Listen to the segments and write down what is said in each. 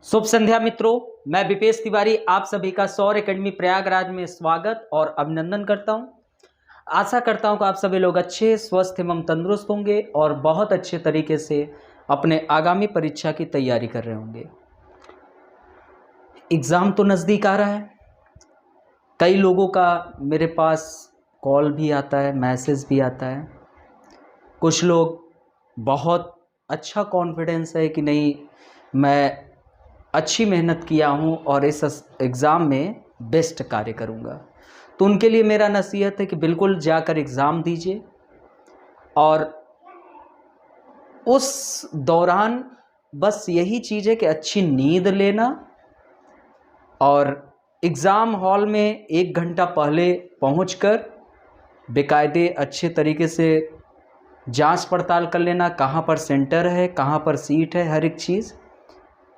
शुभ संध्या मित्रों, मैं विपेश तिवारी आप सभी का सौर एकेडमी प्रयागराज में स्वागत और अभिनंदन करता हूं। आशा करता हूं कि आप सभी लोग अच्छे, स्वस्थ एवं तंदुरुस्त होंगे और बहुत अच्छे तरीके से अपने आगामी परीक्षा की तैयारी कर रहे होंगे। एग्ज़ाम तो नज़दीक आ रहा है। कई लोगों का मेरे पास कॉल भी आता है, मैसेज भी आता है। कुछ लोग बहुत अच्छा कॉन्फिडेंस है कि नहीं, मैं अच्छी मेहनत किया हूँ और इस एग्ज़ाम में बेस्ट कार्य करूँगा। तो उनके लिए मेरा नसीहत है कि बिल्कुल जाकर एग्ज़ाम दीजिए और उस दौरान बस यही चीज़ है कि अच्छी नींद लेना और एग्ज़ाम हॉल में 1 घंटा पहले पहुंचकर बेकायदे अच्छे तरीके से जांच पड़ताल कर लेना, कहाँ पर सेंटर है, कहाँ पर सीट है, हर एक चीज़,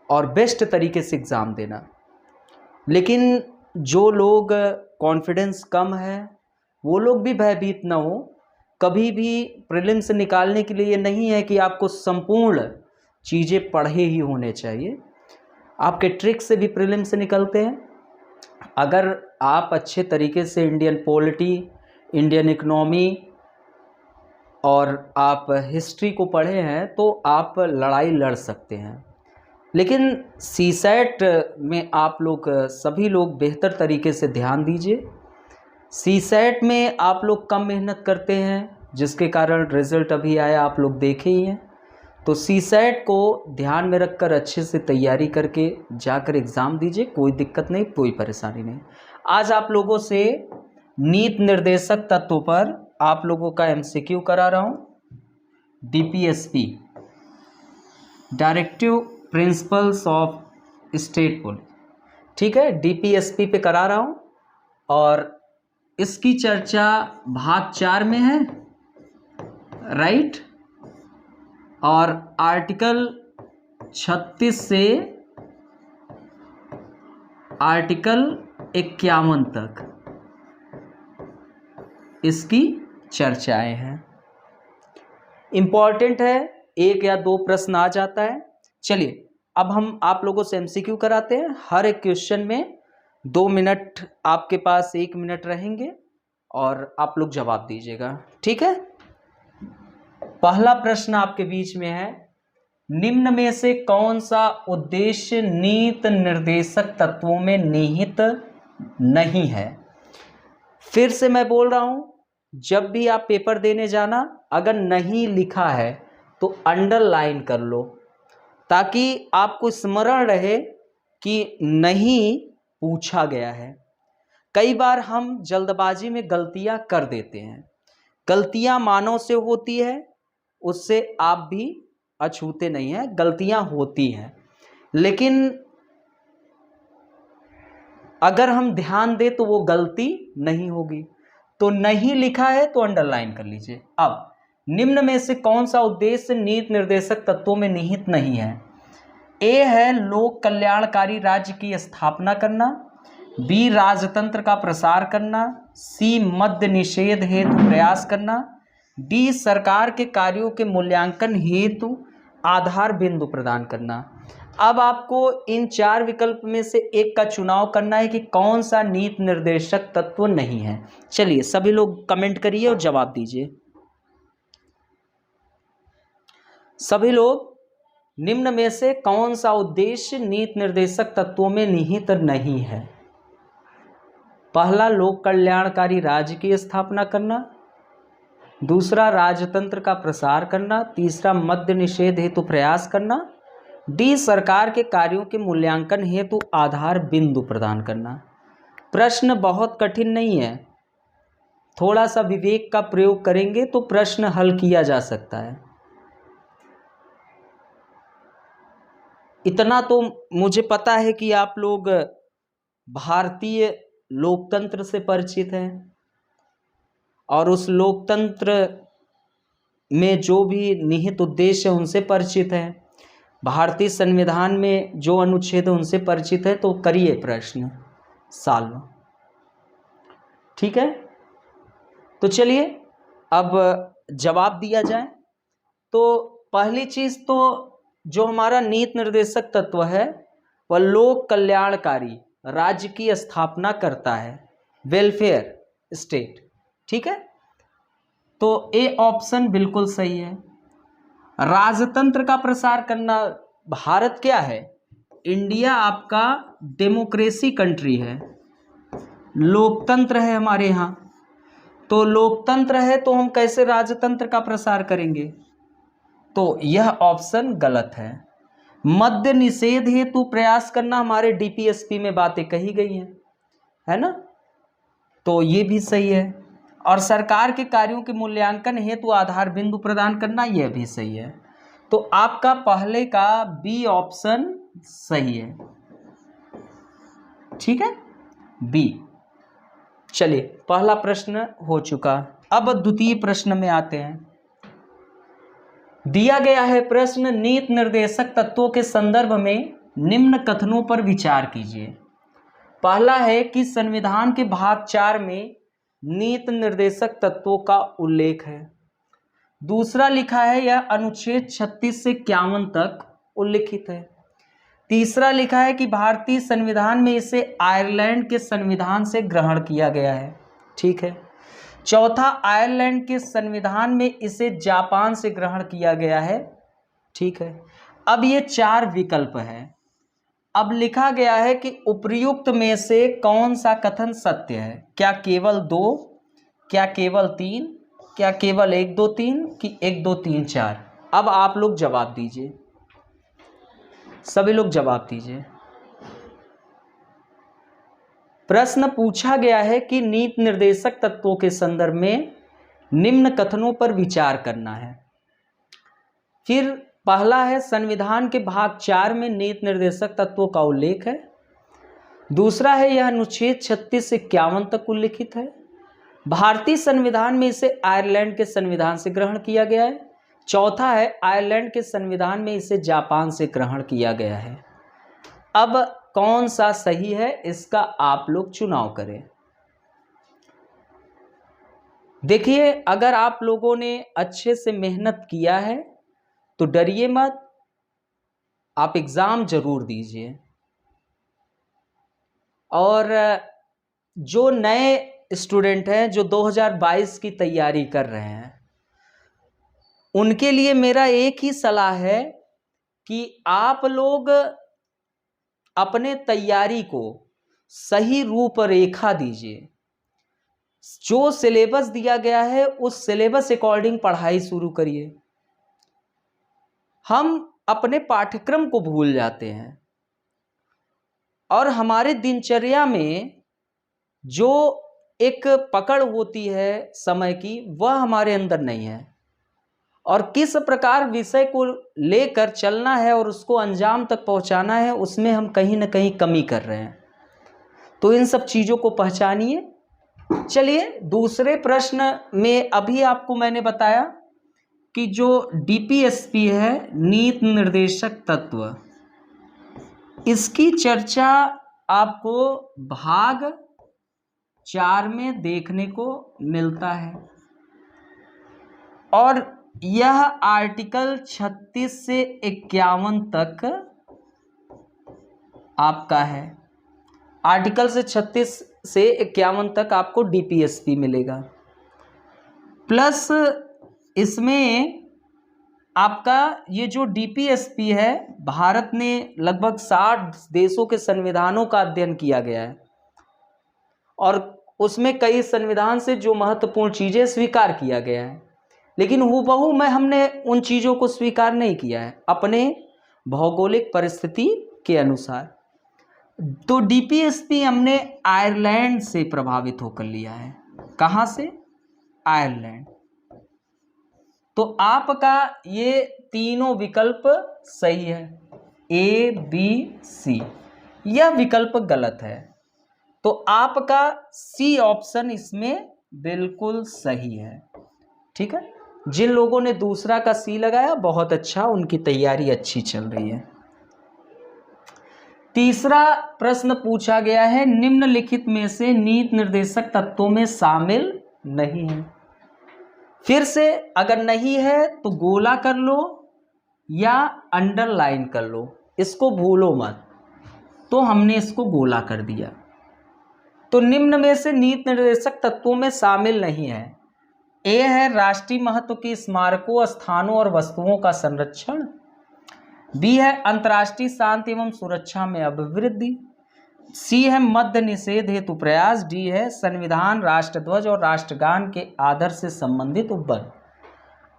और बेस्ट तरीके से एग्ज़ाम देना। लेकिन जो लोग कॉन्फिडेंस कम है वो लोग भी भयभीत ना हो। कभी भी प्रीलिम्स निकालने के लिए ये नहीं है कि आपको संपूर्ण चीज़ें पढ़े ही होने चाहिए। आपके ट्रिक से भी प्रीलिम्स निकलते हैं। अगर आप अच्छे तरीके से इंडियन पॉलिटी, इंडियन इकोनॉमी और आप हिस्ट्री को पढ़े हैं तो आप लड़ाई लड़ सकते हैं। लेकिन सीसैट में आप लोग सभी लोग बेहतर तरीके से ध्यान दीजिए। सीसैट में आप लोग कम मेहनत करते हैं, जिसके कारण रिज़ल्ट अभी आया, आप लोग देखे ही हैं। तो सीसैट को ध्यान में रखकर अच्छे से तैयारी करके जाकर एग्ज़ाम दीजिए। कोई दिक्कत नहीं, कोई परेशानी नहीं। आज आप लोगों से नीति निर्देशक तत्वों पर आप लोगों का एमसीक्यू करा रहा हूँ। DPSP, directive principles of state policy, ठीक है, डीपीएसपी पे करा रहा हूँ और इसकी चर्चा भाग 4 में है, राइट। और आर्टिकल 36 से आर्टिकल 51 तक इसकी चर्चाएं हैं। इम्पॉर्टेंट है, 1 या 2 प्रश्न आ जाता है। चलिए अब हम आप लोगों से एमसीक्यू कराते हैं। हर एक क्वेश्चन में 2 मिनट आपके पास, 1 मिनट रहेंगे और आप लोग जवाब दीजिएगा, ठीक है। पहला प्रश्न आपके बीच में है, निम्न में से कौन सा उद्देश्य नीति निर्देशक तत्वों में निहित नहीं है। फिर से मैं बोल रहा हूं, जब भी आप पेपर देने जाना, अगर नहीं लिखा है तो अंडरलाइन कर लो, ताकि आपको स्मरण रहे कि नहीं पूछा गया है। कई बार हम जल्दबाजी में गलतियां कर देते हैं। गलतियां मानव से होती है, उससे आप भी अछूते नहीं हैं, गलतियां होती हैं। लेकिन अगर हम ध्यान दें तो वो गलती नहीं होगी। तो नहीं लिखा है तो अंडरलाइन कर लीजिए। अब निम्न में से कौन सा उद्देश्य नीति निर्देशक तत्वों में निहित नहीं है। ए है लोक कल्याणकारी राज्य की स्थापना करना, बी राजतंत्र का प्रसार करना, सी मद्य निषेध हेतु प्रयास करना, डी सरकार के कार्यों के मूल्यांकन हेतु आधार बिंदु प्रदान करना। अब आपको इन 4 विकल्प में से एक का चुनाव करना है कि कौन सा नीति निर्देशक तत्व नहीं है। चलिए सभी लोग कमेंट करिए और जवाब दीजिए। सभी लोग, निम्न में से कौन सा उद्देश्य नीति निर्देशक तत्वों में निहित नहीं है। पहला लोक कल्याणकारी राज्य की स्थापना करना, दूसरा राजतंत्र का प्रसार करना, तीसरा मद्य निषेध हेतु प्रयास करना, डी सरकार के कार्यों के मूल्यांकन हेतु आधार बिंदु प्रदान करना। प्रश्न बहुत कठिन नहीं है, थोड़ा सा विवेक का प्रयोग करेंगे तो प्रश्न हल किया जा सकता है। इतना तो मुझे पता है कि आप लोग भारतीय लोकतंत्र से परिचित हैं और उस लोकतंत्र में जो भी निहित उद्देश्य है उनसे परिचित हैं। भारतीय संविधान में जो अनुच्छेद है उनसे परिचित है। तो करिए प्रश्न सॉल्व, ठीक है। तो चलिए अब जवाब दिया जाए। तो पहली चीज़ तो जो हमारा नीति निर्देशक तत्व है वह लोक कल्याणकारी राज्य की स्थापना करता है, वेलफेयर स्टेट। ठीक है, तो ए ऑप्शन बिल्कुल सही है। राजतंत्र का प्रसार करना, भारत क्या है, इंडिया आपका डेमोक्रेसी कंट्री है, लोकतंत्र है हमारे यहाँ। तो लोकतंत्र है तो हम कैसे राजतंत्र का प्रसार करेंगे, तो यह ऑप्शन गलत है। मद्य निषेध हेतु प्रयास करना, हमारे डीपीएसपी में बातें कही गई हैं, है ना, तो ये भी सही है। और सरकार के कार्यों के मूल्यांकन हेतु आधार बिंदु प्रदान करना, यह भी सही है। तो आपका पहले का बी ऑप्शन सही है। ठीक है, बी। चलिए, पहला प्रश्न हो चुका। अब द्वितीय प्रश्न में आते हैं। दिया गया है प्रश्न, नीति निर्देशक तत्वों के संदर्भ में निम्न कथनों पर विचार कीजिए। पहला है कि संविधान के भाग 4 में नीति निर्देशक तत्वों का उल्लेख है। दूसरा लिखा है यह अनुच्छेद 36 से 51 तक उल्लिखित है। तीसरा लिखा है कि भारतीय संविधान में इसे आयरलैंड के संविधान से ग्रहण किया गया है। ठीक है। चौथा, आयरलैंड के संविधान में इसे जापान से ग्रहण किया गया है। ठीक है। अब ये 4 विकल्प है। अब लिखा गया है कि उपर्युक्त में से कौन सा कथन सत्य है, क्या केवल 2, क्या केवल 3, क्या केवल 1 2 3 कि 1 2 3 4। अब आप लोग जवाब दीजिए, सभी लोग जवाब दीजिए। प्रश्न पूछा गया है कि नीति निर्देशक तत्वों के संदर्भ में निम्न कथनों पर विचार करना है। फिर पहला है संविधान के भाग 4 में नीति निर्देशक तत्वों का उल्लेख है। दूसरा है यह अनुच्छेद 36 से 51 तक उल्लिखित है। भारतीय संविधान में इसे आयरलैंड के संविधान से ग्रहण किया गया है। चौथा है आयरलैंड के संविधान में इसे जापान से ग्रहण किया गया है। अब कौन सा सही है, इसका आप लोग चुनाव करें। देखिए, अगर आप लोगों ने अच्छे से मेहनत किया है तो डरिए मत, आप एग्जाम जरूर दीजिए। और जो नए स्टूडेंट हैं जो 2022 की तैयारी कर रहे हैं, उनके लिए मेरा एक ही सलाह है कि आप लोग अपने तैयारी को सही रूपरेखा दीजिए। जो सिलेबस दिया गया है उस सिलेबस अकॉर्डिंग पढ़ाई शुरू करिए। हम अपने पाठ्यक्रम को भूल जाते हैं और हमारे दिनचर्या में जो एक पकड़ होती है समय की, वह हमारे अंदर नहीं है। और किस प्रकार विषय को लेकर चलना है और उसको अंजाम तक पहुंचाना है, उसमें हम कहीं ना कहीं कमी कर रहे हैं। तो इन सब चीज़ों को पहचानिए। चलिए, दूसरे प्रश्न में अभी आपको मैंने बताया कि जो डीपीएसपी है, नीति निर्देशक तत्व, इसकी चर्चा आपको भाग 4 में देखने को मिलता है। और यह आर्टिकल 36 से 51 तक आपका है। आर्टिकल से 36 से 51 तक आपको डीपीएसपी मिलेगा। प्लस इसमें आपका ये जो डीपीएसपी है, भारत ने लगभग 60 देशों के संविधानों का अध्ययन किया गया है और उसमें कई संविधान से जो महत्वपूर्ण चीज़ें स्वीकार किया गया है, लेकिन हूबहू में हमने उन चीज़ों को स्वीकार नहीं किया है अपने भौगोलिक परिस्थिति के अनुसार। तो डीपीएसपी हमने आयरलैंड से प्रभावित होकर लिया है। कहाँ से? आयरलैंड। तो आपका ये तीनों विकल्प सही है, ए बी सी। यह विकल्प गलत है, तो आपका सी ऑप्शन इसमें बिल्कुल सही है। ठीक है। जिन लोगों ने दूसरा का सी लगाया, बहुत अच्छा, उनकी तैयारी अच्छी चल रही है। तीसरा प्रश्न पूछा गया है, निम्नलिखित में से नीति निर्देशक तत्वों में शामिल नहीं है। फिर से अगर नहीं है तो गोला कर लो या अंडरलाइन कर लो, इसको भूलो मत। तो हमने इसको गोला कर दिया। तो निम्न में से नीति निर्देशक तत्वों में शामिल नहीं है। ए है राष्ट्रीय महत्व के स्मारकों, स्थानों और वस्तुओं का संरक्षण। बी है अंतर्राष्ट्रीय शांति एवं सुरक्षा में अभिवृद्धि। सी है मद्य निषेध हेतु प्रयास। डी है संविधान, राष्ट्रध्वज और राष्ट्रगान के आदर से संबंधित उपबंध।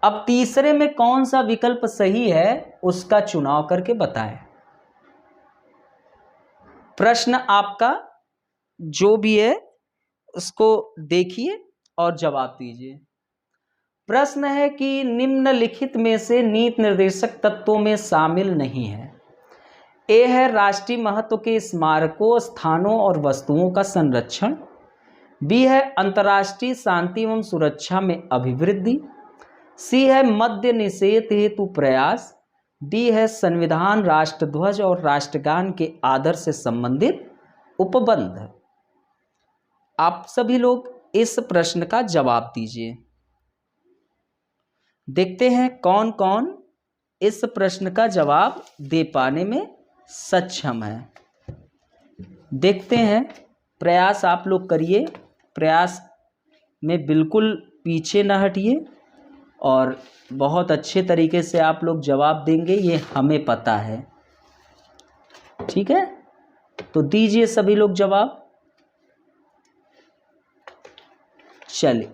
अब तीसरे में कौन सा विकल्प सही है उसका चुनाव करके बताएं। प्रश्न आपका जो भी है उसको देखिए और जवाब दीजिए। प्रश्न है कि निम्नलिखित में से नीति निर्देशक तत्वों में शामिल नहीं है। ए है राष्ट्रीय महत्व के स्मारकों, स्थानों और वस्तुओं का संरक्षण। बी है अंतर्राष्ट्रीय शांति एवं सुरक्षा में अभिवृद्धि। सी है मद्य निषेध हेतु प्रयास। डी है संविधान, राष्ट्रध्वज और राष्ट्रगान के आदर से संबंधित उपबंध। आप सभी लोग इस प्रश्न का जवाब दीजिए। देखते हैं कौन कौन इस प्रश्न का जवाब दे पाने में सक्षम है। देखते हैं, प्रयास आप लोग करिए, प्रयास में बिल्कुल पीछे न हटिए और बहुत अच्छे तरीके से आप लोग जवाब देंगे, ये हमें पता है। ठीक है, तो दीजिए सभी लोग जवाब। चलिए,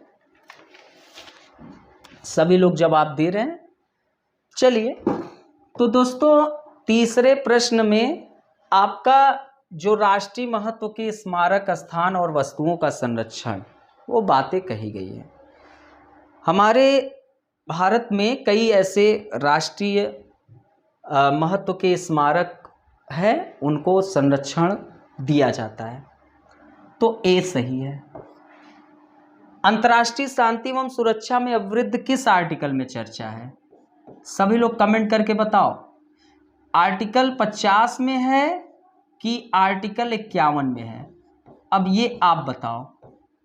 सभी लोग जवाब दे रहे हैं। चलिए, तो दोस्तों तीसरे प्रश्न में आपका जो राष्ट्रीय महत्व के स्मारक, स्थान और वस्तुओं का संरक्षण, वो बातें कही गई है। हमारे भारत में कई ऐसे राष्ट्रीय महत्व के स्मारक हैं, उनको संरक्षण दिया जाता है। तो ए सही है। अंतर्राष्ट्रीय शांति एवं सुरक्षा में अभिवृद्धि किस आर्टिकल में चर्चा है? सभी लोग कमेंट करके बताओ। आर्टिकल 50 में है कि आर्टिकल 51 में है? अब ये आप बताओ,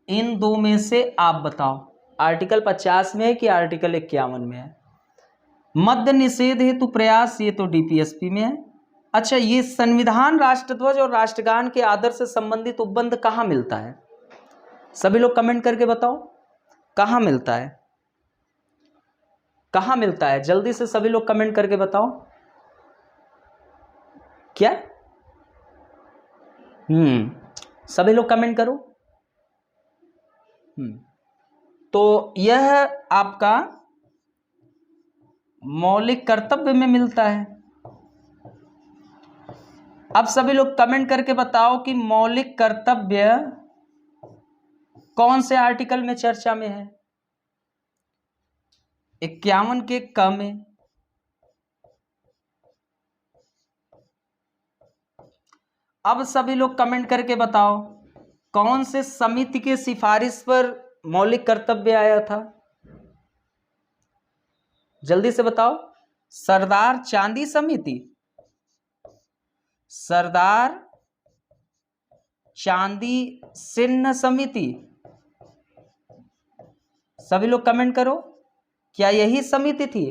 इन दो में से आप बताओ, आर्टिकल 50 में है कि आर्टिकल 51 में है? मद्य निषेध हेतु प्रयास, ये तो डीपीएसपी में है। अच्छा, ये संविधान, राष्ट्रध्वज और राष्ट्रगान के आदर से संबंधित उपबंध कहाँ मिलता है? सभी लोग कमेंट करके बताओ, कहाँ मिलता है? कहाँ मिलता है? जल्दी से सभी लोग कमेंट करके बताओ। क्या? सभी लोग कमेंट करो। तो यह आपका मौलिक कर्तव्य में मिलता है। अब सभी लोग कमेंट करके बताओ कि मौलिक कर्तव्य कौन से आर्टिकल में चर्चा में है? 51 के क में। अब सभी लोग कमेंट करके बताओ, कौन से समिति के सिफारिश पर मौलिक कर्तव्य आया था? जल्दी से बताओ। सरदार चांदी समिति, सरदार चांदी चिन्ह समिति। सभी लोग कमेंट करो, क्या यही समिति थी?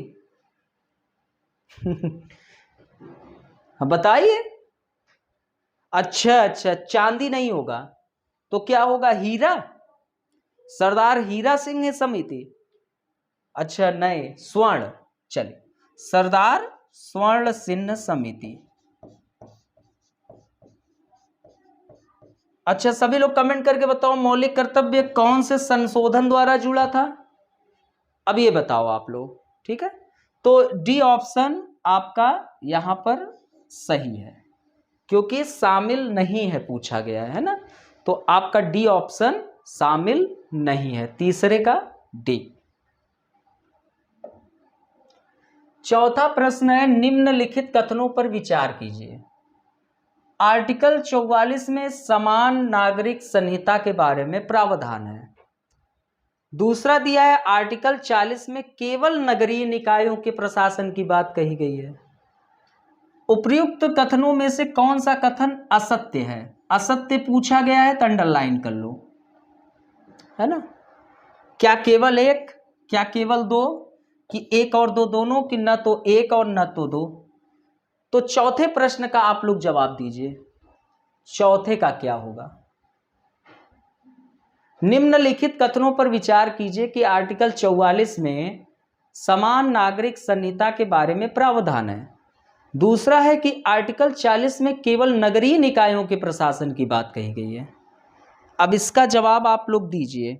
बताइए। अच्छा, चांदी नहीं होगा तो क्या होगा? हीरा, सरदार हीरा सिंह समिति। अच्छा नहीं, स्वर्ण। चलिए, सरदार स्वर्ण सिंह समिति। अच्छा, सभी लोग कमेंट करके बताओ, मौलिक कर्तव्य कौन से संशोधन द्वारा जुड़ा था? अब ये बताओ आप लोग। ठीक है, तो डी ऑप्शन आपका यहां पर सही है, क्योंकि शामिल नहीं है पूछा गया है ना, तो आपका डी ऑप्शन शामिल नहीं है, तीसरे का डी। चौथा प्रश्न है, निम्नलिखित कथनों पर विचार कीजिए। आर्टिकल 44 में समान नागरिक संहिता के बारे में प्रावधान है। दूसरा दिया है आर्टिकल 40 में केवल नगरीय निकायों के प्रशासन की बात कही गई है। उपर्युक्त कथनों में से कौन सा कथन असत्य है? असत्य पूछा गया है तो अंडरलाइन कर लो, है ना। क्या केवल एक, क्या केवल दो, कि एक और दो दोनों, कि न तो एक और न तो दो? तो चौथे प्रश्न का आप लोग जवाब दीजिए। चौथे का क्या होगा? निम्नलिखित कथनों पर विचार कीजिए कि आर्टिकल 44 में समान नागरिक संहिता के बारे में प्रावधान है। दूसरा है कि आर्टिकल 40 में केवल नगरीय निकायों के प्रशासन की बात कही गई है। अब इसका जवाब आप लोग दीजिए,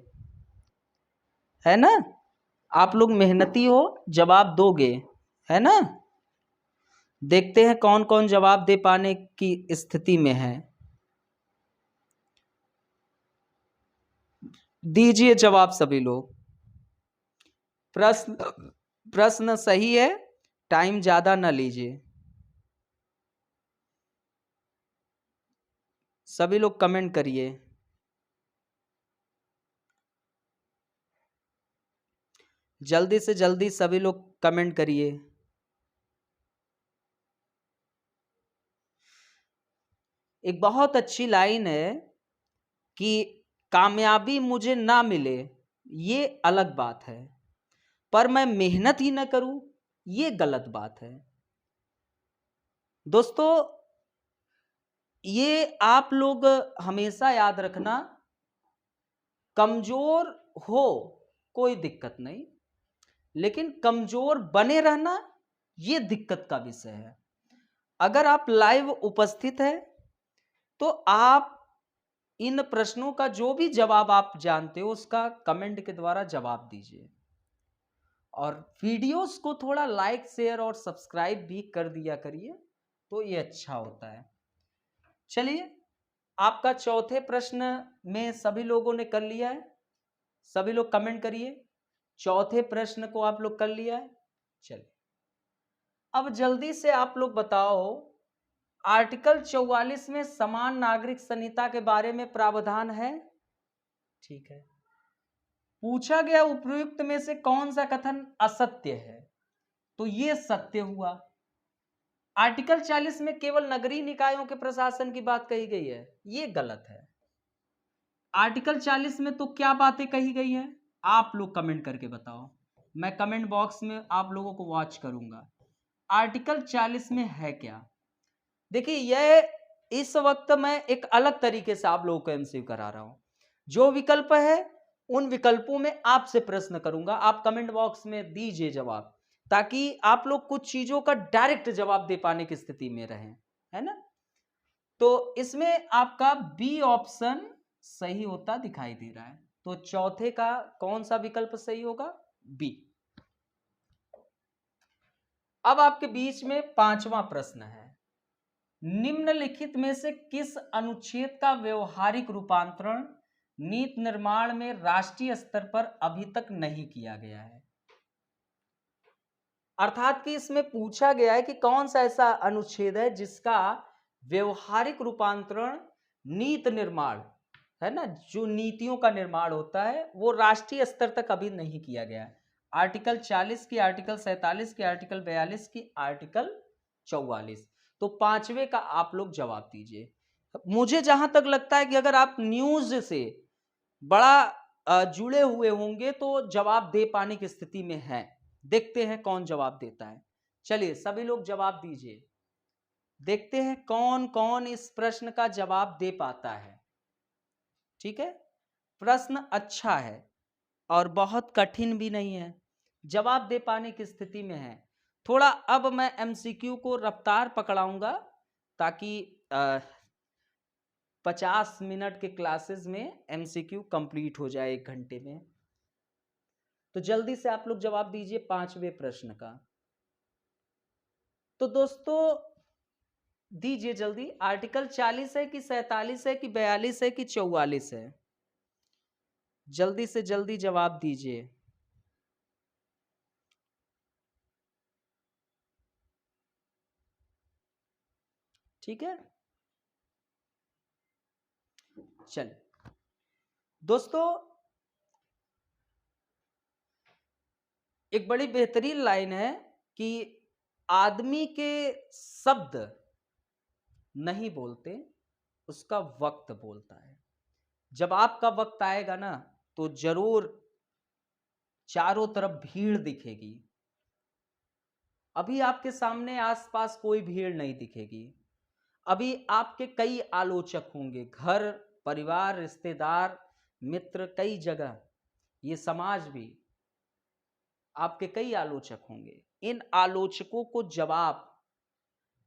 है ना? आप लोग मेहनती हो, जवाब दोगे, है ना? देखते हैं कौन कौन जवाब दे पाने की स्थिति में है। दीजिए जवाब सभी लोग। प्रश्न सही है, टाइम ज्यादा ना लीजिए। सभी लोग कमेंट करिए। जल्दी से जल्दी सभी लोग कमेंट करिए। एक बहुत अच्छी लाइन है कि कामयाबी मुझे ना मिले ये अलग बात है, पर मैं मेहनत ही ना करूं ये गलत बात है। दोस्तों, ये आप लोग हमेशा याद रखना, कमजोर हो कोई दिक्कत नहीं, लेकिन कमजोर बने रहना ये दिक्कत का विषय है। अगर आप लाइव उपस्थित है तो आप इन प्रश्नों का जो भी जवाब आप जानते हो उसका कमेंट के द्वारा जवाब दीजिए, और वीडियोस को थोड़ा लाइक शेयर और सब्सक्राइब भी कर दिया करिए, तो ये अच्छा होता है। चलिए, आपका चौथे प्रश्न में सभी लोगों ने कर लिया है। सभी लोग कमेंट करिए, चौथे प्रश्न को आप लोग कर लिया है। चलिए, अब जल्दी से आप लोग बताओ, आर्टिकल 44 में समान नागरिक संहिता के बारे में प्रावधान है। ठीक है, पूछा गया उपयुक्त में से कौन सा कथन असत्य है? तो ये सत्य हुआ। आर्टिकल 40 में केवल नगरीय निकायों के प्रशासन की बात कही गई है, ये गलत है। आर्टिकल 40 में तो क्या बातें कही गई हैं, आप लोग कमेंट करके बताओ। मैं कमेंट बॉक्स में आप लोगों को वॉच करूंगा। आर्टिकल 40 में है क्या? देखिए, यह इस वक्त मैं एक अलग तरीके से आप लोगों को एमसीक्यू करा रहा हूं। जो विकल्प है उन विकल्पों में आपसे प्रश्न करूंगा, आप कमेंट बॉक्स में दीजिए जवाब, ताकि आप लोग कुछ चीजों का डायरेक्ट जवाब दे पाने की स्थिति में रहें, है ना? तो इसमें आपका बी ऑप्शन सही होता दिखाई दे रहा है। तो चौथे का कौन सा विकल्प सही होगा? बी। अब आपके बीच में पांचवा प्रश्न है, निम्नलिखित में से किस अनुच्छेद का व्यवहारिक रूपांतरण नीति निर्माण में राष्ट्रीय स्तर पर अभी तक नहीं किया गया है? अर्थात कि इसमें पूछा गया है कि कौन सा ऐसा अनुच्छेद है जिसका व्यवहारिक रूपांतरण नीति निर्माण, है ना, जो नीतियों का निर्माण होता है वो राष्ट्रीय स्तर तक अभी नहीं किया गया है। आर्टिकल 40 की, आर्टिकल 47 की, आर्टिकल 42 की, आर्टिकल 44। तो पांचवे का आप लोग जवाब दीजिए। मुझे जहां तक लगता है कि अगर आप न्यूज से बड़ा जुड़े हुए होंगे तो जवाब दे पाने की स्थिति में है। देखते हैं कौन जवाब देता है। चलिए, सभी लोग जवाब दीजिए, देखते हैं कौन कौन इस प्रश्न का जवाब दे पाता है। ठीक है, प्रश्न अच्छा है और बहुत कठिन भी नहीं है, जवाब दे पाने की स्थिति में है। थोड़ा अब मैं एमसीक्यू को रफ्तार पकड़ाऊंगा, ताकि 50 मिनट के क्लासेस में एमसीक्यू कंप्लीट हो जाए 1 घंटे में। तो जल्दी से आप लोग जवाब दीजिए पांचवें प्रश्न का। तो दोस्तों दीजिए जल्दी, आर्टिकल 40 है कि 47 है कि 42 है कि 44 है? जल्दी से जल्दी जवाब दीजिए। ठीक है, चलिए दोस्तों, एक बड़ी बेहतरीन लाइन है कि आदमी के शब्द नहीं बोलते, उसका वक्त बोलता है। जब आपका वक्त आएगा ना तो जरूर चारों तरफ भीड़ दिखेगी। अभी आपके सामने आसपास कोई भीड़ नहीं दिखेगी। अभी आपके कई आलोचक होंगे, घर परिवार रिश्तेदार मित्र, कई जगह ये समाज भी, आपके कई आलोचक होंगे। इन आलोचकों को जवाब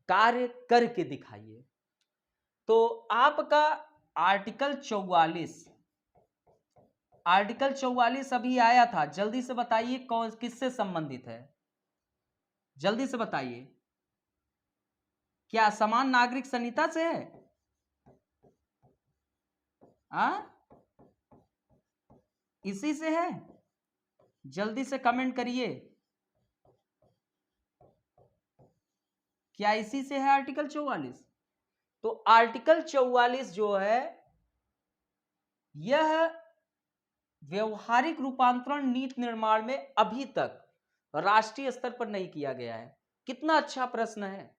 कार्य करके दिखाइए। तो आपका आर्टिकल 44 अभी आया था, जल्दी से बताइए कौन किससे संबंधित है, जल्दी से बताइए। क्या समान नागरिक संहिता से है? इसी से है? जल्दी से कमेंट करिए, क्या इसी से है आर्टिकल 44? तो आर्टिकल 44 जो है यह व्यवहारिक रूपांतरण नीति निर्माण में अभी तक राष्ट्रीय स्तर पर नहीं किया गया है। कितना अच्छा प्रश्न है।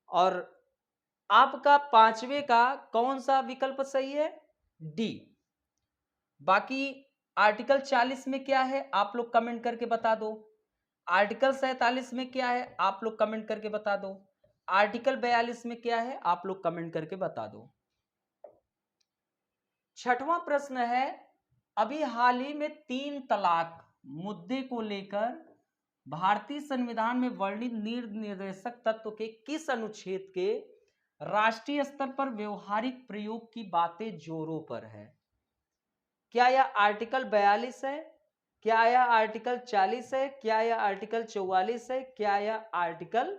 और आपका पांचवे का कौन सा विकल्प सही है? डी। बाकी आर्टिकल 40 में क्या है आप लोग कमेंट करके बता दो। आर्टिकल 47 में क्या है आप लोग कमेंट करके बता दो। आर्टिकल 42 में क्या है आप लोग कमेंट करके बता दो। छठवां प्रश्न है, अभी हाल ही में 3 तलाक मुद्दे को लेकर भारतीय संविधान में वर्णित निर्देशक तत्व के किस अनुच्छेद के राष्ट्रीय स्तर पर व्यवहारिक प्रयोग की बातें जोरों पर है? क्या यह आर्टिकल 42 है? क्या यह आर्टिकल 40 है? क्या यह आर्टिकल 44 है? क्या यह आर्टिकल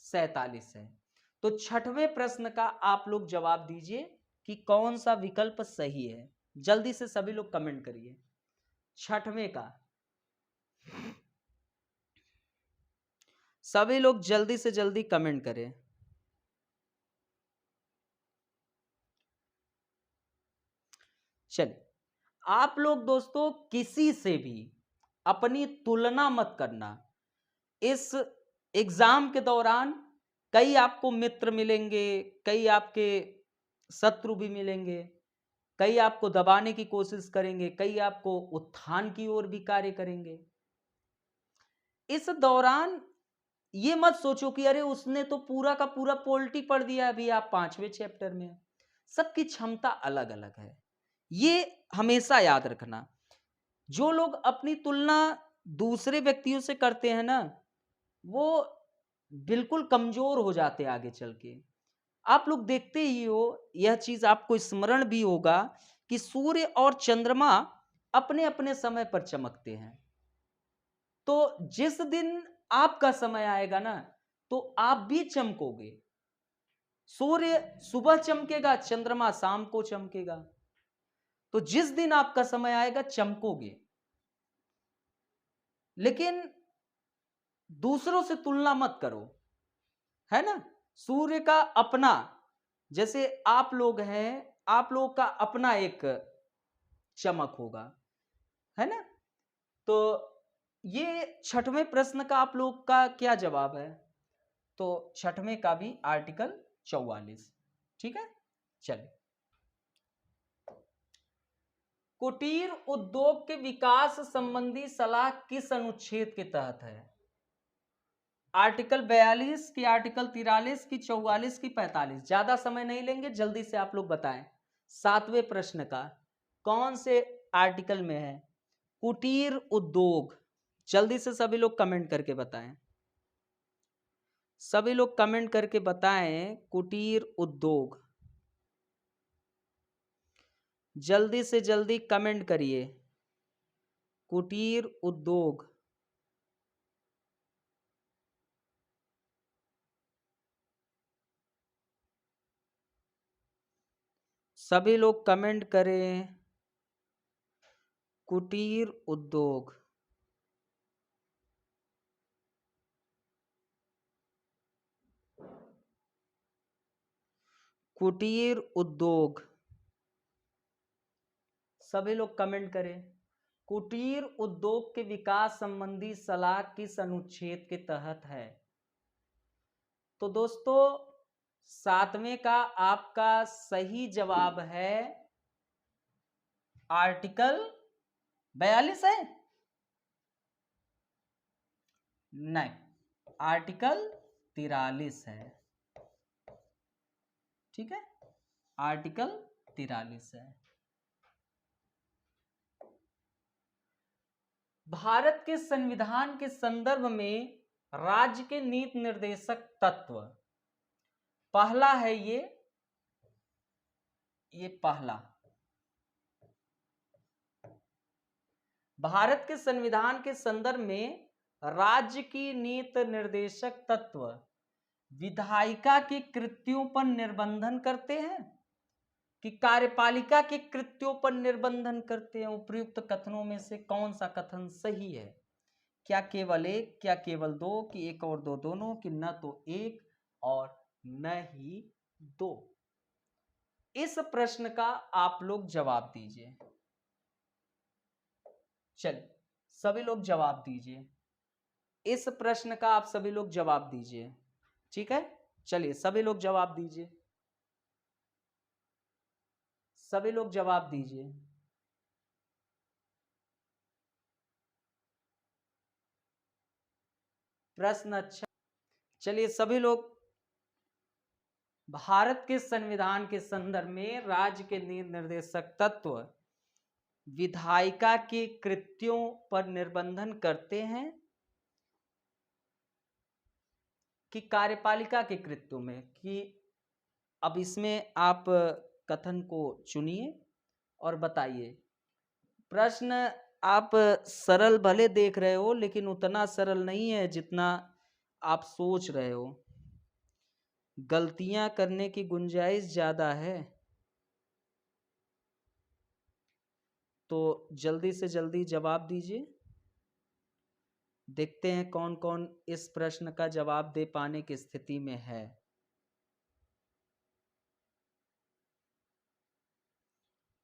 47 है? तो छठवें प्रश्न का आप लोग जवाब दीजिए कि कौन सा विकल्प सही है। जल्दी से सभी लोग कमेंट करिए। छठवें का सभी लोग जल्दी से जल्दी कमेंट करें। चलिए, आप लोग दोस्तों किसी से भी अपनी तुलना मत करना। इस एग्जाम के दौरान कई आपको मित्र मिलेंगे, कई आपके शत्रु भी मिलेंगे, कई आपको दबाने की कोशिश करेंगे, कई आपको उत्थान की ओर भी कार्य करेंगे। इस दौरान ये मत सोचो कि अरे उसने तो पूरा का पूरा पोल्टी पढ़ दिया, अभी आप 5वें चैप्टर में। सबकी क्षमता अलग अलग है, ये हमेशा याद रखना। जो लोग अपनी तुलना दूसरे व्यक्तियों से करते हैं ना, वो बिल्कुल कमजोर हो जाते हैं आगे चल के। आप लोग देखते ही हो, यह चीज आपको स्मरण भी होगा कि सूर्य और चंद्रमा अपने अपने समय पर चमकते हैं। तो जिस दिन आपका समय आएगा ना, तो आप भी चमकोगे। सूर्य सुबह चमकेगा, चंद्रमा शाम को चमकेगा। तो जिस दिन आपका समय आएगा चमकोगे। लेकिन दूसरों से तुलना मत करो, है ना। सूर्य का अपना, जैसे आप लोग हैं, आप लोग का अपना एक चमक होगा, है ना। तो ये छठवें प्रश्न का आप लोग का क्या जवाब है? तो छठवें का भी आर्टिकल 44। ठीक है, चलिए। कुटीर उद्योग के विकास संबंधी सलाह किस अनुच्छेद के तहत है? आर्टिकल 42 की, आर्टिकल 43 की, 44 की, 45? ज्यादा समय नहीं लेंगे, जल्दी से आप लोग बताएं। 7वें प्रश्न का कौन से आर्टिकल में है कुटीर उद्योग? जल्दी से सभी लोग कमेंट करके बताएं। सभी लोग कमेंट करके बताएं कुटीर उद्योग। जल्दी से जल्दी कमेंट करिए, कुटीर उद्योग। सभी लोग कमेंट करें, कुटीर उद्योग। कुटीर उद्योग, सभी लोग कमेंट करें। कुटीर उद्योग के विकास संबंधी सलाह किस अनुच्छेद के तहत है? तो दोस्तों 7वें का आपका सही जवाब है आर्टिकल 42 है? नहीं, आर्टिकल 43 है। ठीक है, आर्टिकल 43 है। भारत के संविधान के संदर्भ में राज्य के नीति निर्देशक तत्व, पहला है ये पहला, भारत के संविधान के संदर्भ में राज्य की नीति निर्देशक तत्व विधायिका के कृत्यों पर निर्बंधन करते हैं कि कार्यपालिका के कृत्यों पर निर्बंधन करते हैं। उपयुक्त कथनों में से कौन सा कथन सही है? क्या केवल एक, क्या केवल दो, कि एक और दो दोनों, कि न तो एक और न ही दो? इस प्रश्न का आप लोग जवाब दीजिए। चलिए सभी लोग जवाब दीजिए, इस प्रश्न का आप सभी लोग जवाब दीजिए, ठीक है। चलिए सभी लोग जवाब दीजिए, सभी लोग जवाब दीजिए। प्रश्न अच्छा, चलिए सभी लोग, भारत के संविधान के संदर्भ में राज्य के नीति निर्देशक तत्व विधायिका के कृत्यों पर निर्बंधन करते हैं कि कार्यपालिका के कृत्यों में, कि अब इसमें आप कथन को चुनिए और बताइए। प्रश्न आप सरल भले देख रहे हो, लेकिन उतना सरल नहीं है जितना आप सोच रहे हो, गलतियां करने की गुंजाइश ज़्यादा है। तो जल्दी से जल्दी जवाब दीजिए, देखते हैं कौन कौन इस प्रश्न का जवाब दे पाने की स्थिति में है।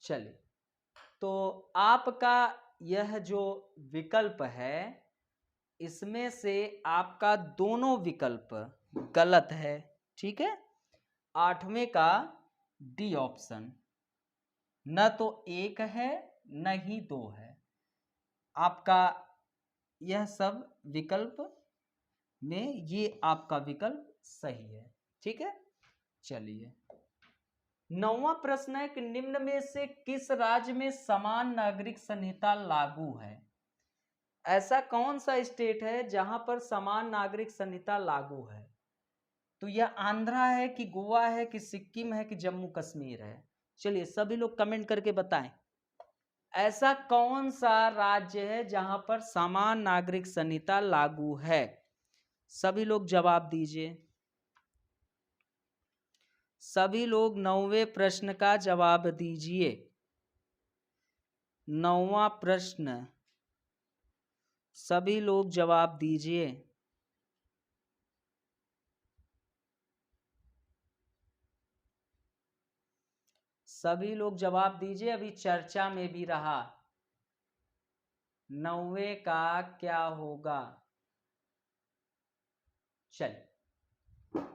चलिए, तो आपका यह जो विकल्प है, इसमें से आपका दोनों विकल्प गलत है, ठीक है। 8वें का डी ऑप्शन, न तो एक है न ही दो है, आपका यह सब विकल्प में ये आपका विकल्प सही है, ठीक है। चलिए 9वां प्रश्न है कि निम्न में से किस राज्य में समान नागरिक संहिता लागू है? ऐसा कौन सा स्टेट है जहां पर समान नागरिक संहिता लागू है? तो यह आंध्रा है कि गोवा है कि सिक्किम है कि जम्मू कश्मीर है? चलिए सभी लोग कमेंट करके बताएं, ऐसा कौन सा राज्य है जहां पर समान नागरिक संहिता लागू है? सभी लोग जवाब दीजिए, सभी लोग 9वें प्रश्न का जवाब दीजिए। 9वां प्रश्न, सभी लोग जवाब दीजिए। सभी लोग जवाब दीजिए, अभी चर्चा में भी रहा। 9वें का क्या होगा? चलिए,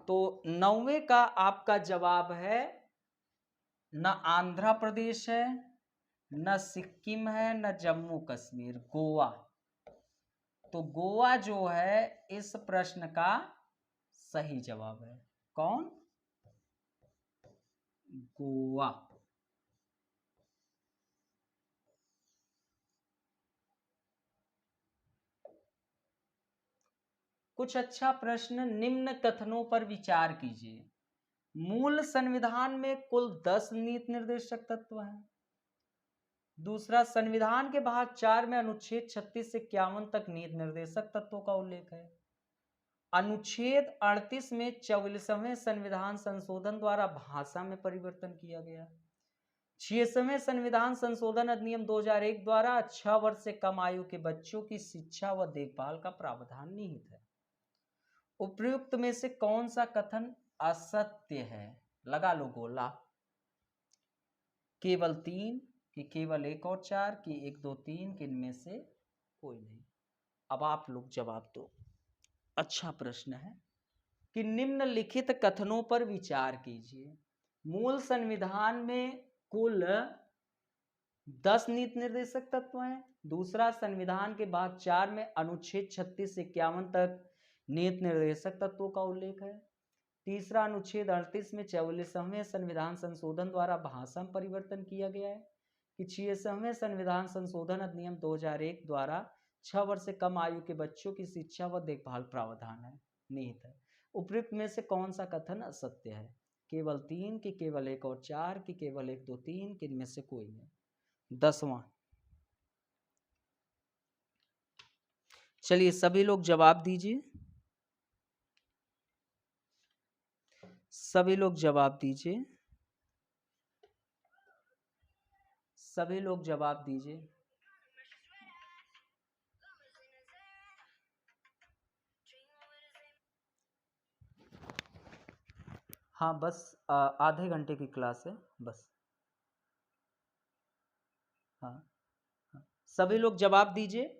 तो 9वें का आपका जवाब है, न आंध्र प्रदेश है, न सिक्किम है, न जम्मू कश्मीर, गोवा। तो गोवा जो है इस प्रश्न का सही जवाब है। कौन? गोवा। कुछ अच्छा प्रश्न, निम्न कथनों पर विचार कीजिए। मूल संविधान में कुल 10 नीति निर्देशक तत्व हैं। दूसरा, संविधान के भाग 4 में अनुच्छेद 36 से 51 तक नीति निर्देशक तत्वों का उल्लेख है। अनुच्छेद 38 में 44वें संविधान संशोधन द्वारा भाषा में परिवर्तन किया गया। 66वें संविधान संशोधन अधिनियम 2001 द्वारा 6 वर्ष से कम आयु के बच्चों की शिक्षा व देखभाल का प्रावधान निहित है। उपयुक्त में से कौन सा कथन असत्य है? लगा लो गोला। केवल 3, कि केवल 1 और 4, कि 1 2 3, कि इनमें से कोई नहीं? अब आप लोग जवाब दो। अच्छा प्रश्न है कि निम्नलिखित कथनों पर विचार कीजिए। मूल संविधान में कुल 10 नीति निर्देशक तत्व हैं। दूसरा, संविधान के भाग 4 में अनुच्छेद 36 से 51 तक नीति निर्देशक तत्वों का उल्लेख है। तीसरा अनुच्छेद 38 में 44वें संविधान संशोधन द्वारा भाषा में परिवर्तन किया गया है कि 46वें संविधान संशोधन अधिनियम 2001 द्वारा 6 वर्ष से कम आयु के बच्चों की शिक्षा व देखभाल प्रावधान है निहित है। उपयुक्त में से कौन सा कथन असत्य है? केवल 3 की केवल 1 और 4 की केवल 1 2 3 कि इनमें से कोई नहीं। 10वां, चलिए सभी लोग जवाब दीजिए, सभी लोग जवाब दीजिए, सभी लोग जवाब दीजिए। हाँ बस आधे घंटे की क्लास है बस। हाँ हाँ, सभी लोग जवाब दीजिए।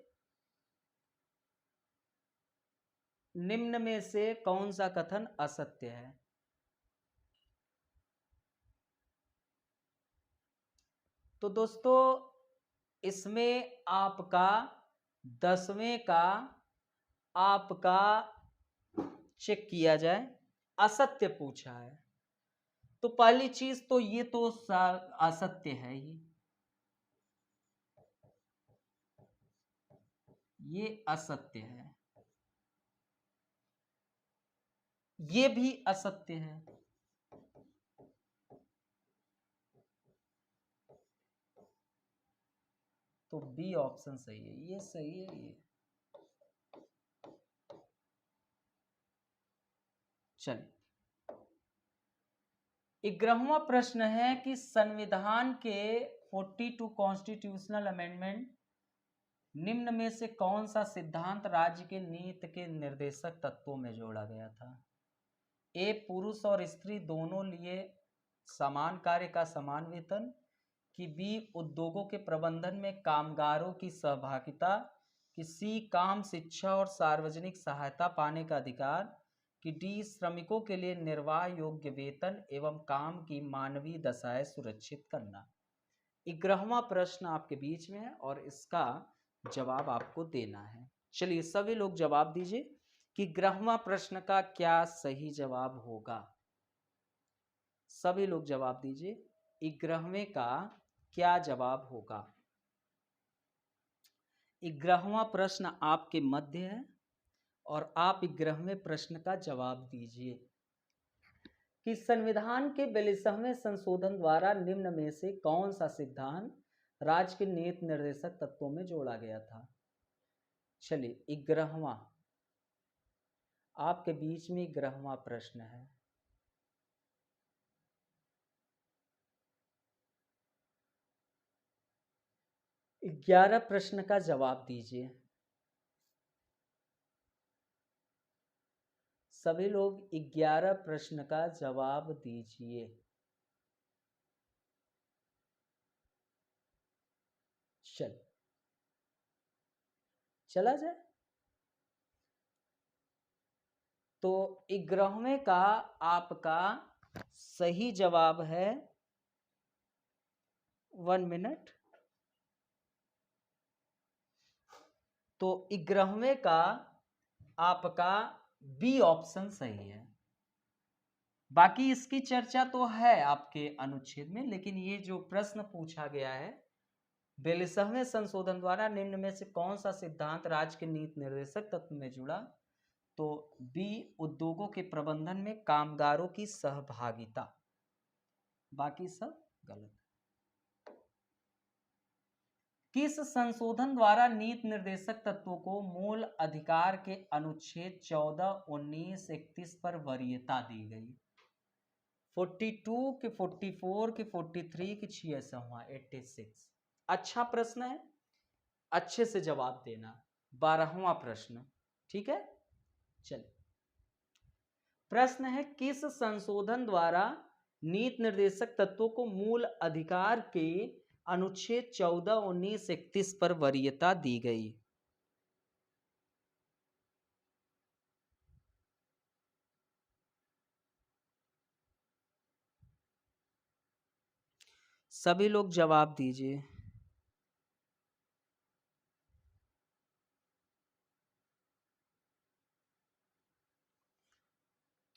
निम्न में से कौन सा कथन असत्य है? तो दोस्तों इसमें आपका 10वें का आपका चेक किया जाए, असत्य पूछा है तो पहली चीज तो ये तो असत्य है ही, ये असत्य है, ये भी असत्य है, तो बी ऑप्शन सही है, ये सही है ये। चलिए 11वां प्रश्न है कि संविधान के 42 कॉन्स्टिट्यूशनल अमेंडमेंट निम्न में से कौन सा सिद्धांत राज्य के नीति के निर्देशक तत्वों में जोड़ा गया था? ए पुरुष और स्त्री दोनों लिए समान कार्य का समान वेतन, कि बी उद्योगों के प्रबंधन में कामगारों की सहभागिता, कि सी काम शिक्षा और सार्वजनिक सहायता पाने का अधिकार, कि डी श्रमिकों के लिए निर्वाह योग्य वेतन एवं काम की मानवीय दशाएं सुरक्षित करना। 11वां प्रश्न आपके बीच में है और इसका जवाब आपको देना है। चलिए सभी लोग जवाब दीजिए कि 11वां प्रश्न का क्या सही जवाब होगा। सभी लोग जवाब दीजिए 11वें का क्या जवाब होगा। 11वां प्रश्न आपके मध्य है और आप 11वें प्रश्न का जवाब दीजिए कि संविधान के 42वें संशोधन द्वारा निम्न में से कौन सा सिद्धांत राज्य के नीति निर्देशक तत्वों में जोड़ा गया था। चलिए 11वां आपके बीच में 11वां प्रश्न है। ग्यारह प्रश्न का जवाब दीजिए। सभी लोग 11 प्रश्न का जवाब दीजिए। चला जाए तो 11वें का आपका सही जवाब है 1 मिनट। तो 11वें का आपका बी ऑप्शन सही है। बाकी इसकी चर्चा तो है आपके अनुच्छेद में, लेकिन ये जो प्रश्न पूछा गया है 42वें संशोधन द्वारा निम्न में से कौन सा सिद्धांत राज्य के नीति निर्देशक तत्व में जुड़ा, तो बी उद्योगों के प्रबंधन में कामगारों की सहभागिता, बाकी सब गलत। किस संशोधन द्वारा नीति निर्देशक तत्वों को मूल अधिकार के अनुच्छेद 14, 19, 31 पर वरीयता दी गई? 42 के 44 के 43 के 86वां 86। अच्छा प्रश्न है, अच्छे से जवाब देना। 12वां प्रश्न, ठीक है। चलिए प्रश्न है किस संशोधन द्वारा नीति निर्देशक तत्वों को मूल अधिकार के अनुच्छेद 14, 19, 31 पर वरीयता दी गई? सभी लोग जवाब दीजिए।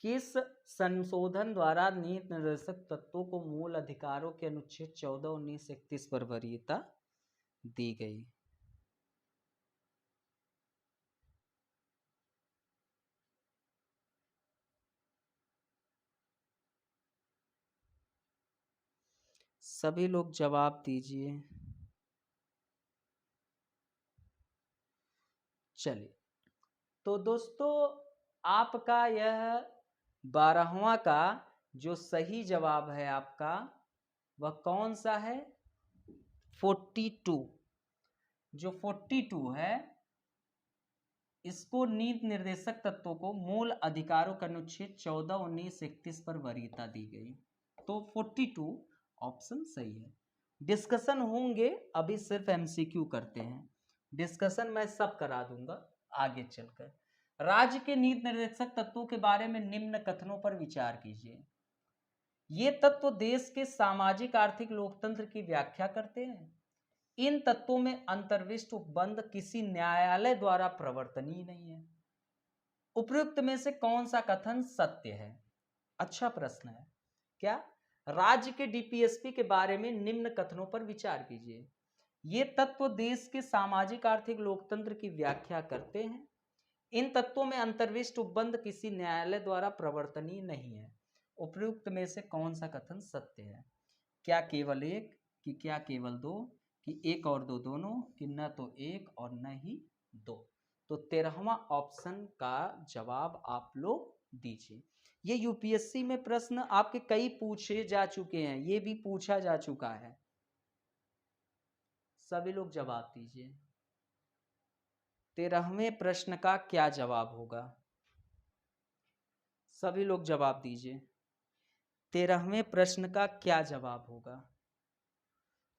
किस संशोधन द्वारा नीति निर्देशक तत्वों को मूल अधिकारों के अनुच्छेद 14, 19, 31 पर वरीयता दी गई? सभी लोग जवाब दीजिए। चलिए, तो दोस्तों आपका यह 12वां का जो सही जवाब है आपका वह कौन सा है? 42। जो 42 है इसको नीति निर्देशक तत्वों को मूल अधिकारों का अनुच्छेद 14, 19, 31 पर वरीयता दी गई। तो 42 ऑप्शन सही है। डिस्कशन होंगे, अभी सिर्फ एमसीक्यू करते हैं। डिस्कशन मैं सब करा दूंगा आगे चलकर। राज्य के नीति निर्देशक तत्वों के बारे में निम्न कथनों पर विचार कीजिए। ये तत्व देश के सामाजिक आर्थिक लोकतंत्र की व्याख्या करते हैं। इन तत्वों में अंतर्विष्ट उपबंध किसी न्यायालय द्वारा प्रवर्तनीय नहीं है। उपयुक्त में से कौन सा कथन सत्य है? अच्छा प्रश्न है। क्या? राज्य के डीपीएसपी के बारे में निम्न कथनों पर विचार कीजिए। ये तत्व देश के सामाजिक आर्थिक लोकतंत्र की व्याख्या करते हैं। इन तत्वों में अंतर्विष्ट उपबंध किसी न्यायालय द्वारा प्रवर्तनीय नहीं है। उपयुक्त में से कौन सा कथन सत्य है? क्या केवल एक, कि क्या केवल दो, कि एक और दो दोनों, कि न तो एक और न ही दो? तो 13वां ऑप्शन का जवाब आप लोग दीजिए। ये यूपीएससी में प्रश्न आपके कई पूछे जा चुके हैं, ये भी पूछा जा चुका है। सभी लोग जवाब दीजिए। 13वें प्रश्न का क्या जवाब होगा? सभी लोग जवाब दीजिए। 13वें प्रश्न का क्या जवाब होगा?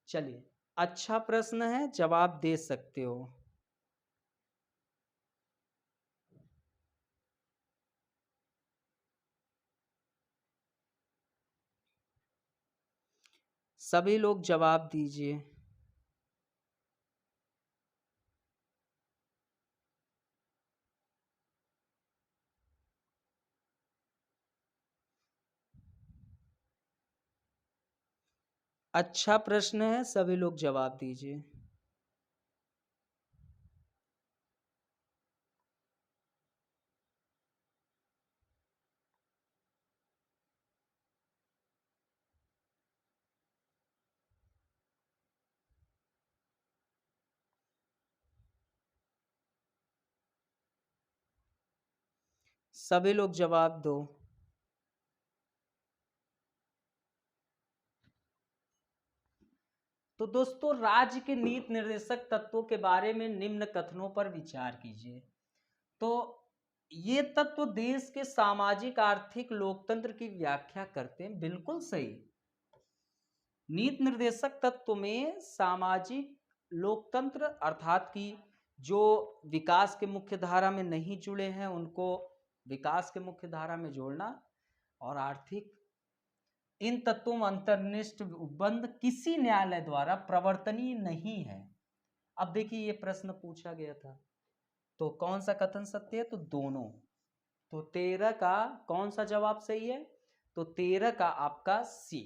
चलिए, अच्छा प्रश्न है, जवाब दे सकते हो। सभी लोग जवाब दीजिए। अच्छा प्रश्न है, सभी लोग जवाब दीजिए। सभी लोग जवाब दो। तो दोस्तों राज्य के नीति निर्देशक तत्वों के बारे में निम्न कथनों पर विचार कीजिए। तो ये तत्व देश के सामाजिक आर्थिक लोकतंत्र की व्याख्या करते हैं। बिल्कुल सही। नीति निर्देशक तत्व में सामाजिक लोकतंत्र अर्थात कि जो विकास के मुख्य धारा में नहीं जुड़े हैं उनको विकास के मुख्य धारा में जोड़ना, और आर्थिक, इन तत्वों में अंतर्निष्ठ उपबंध किसी न्यायालय द्वारा प्रवर्तनीय नहीं है। अब देखिए ये प्रश्न पूछा गया था, तो कौन सा कथन सत्य है? तो दोनों। तो 13 का कौन सा जवाब सही है? तो 13 का आपका सी।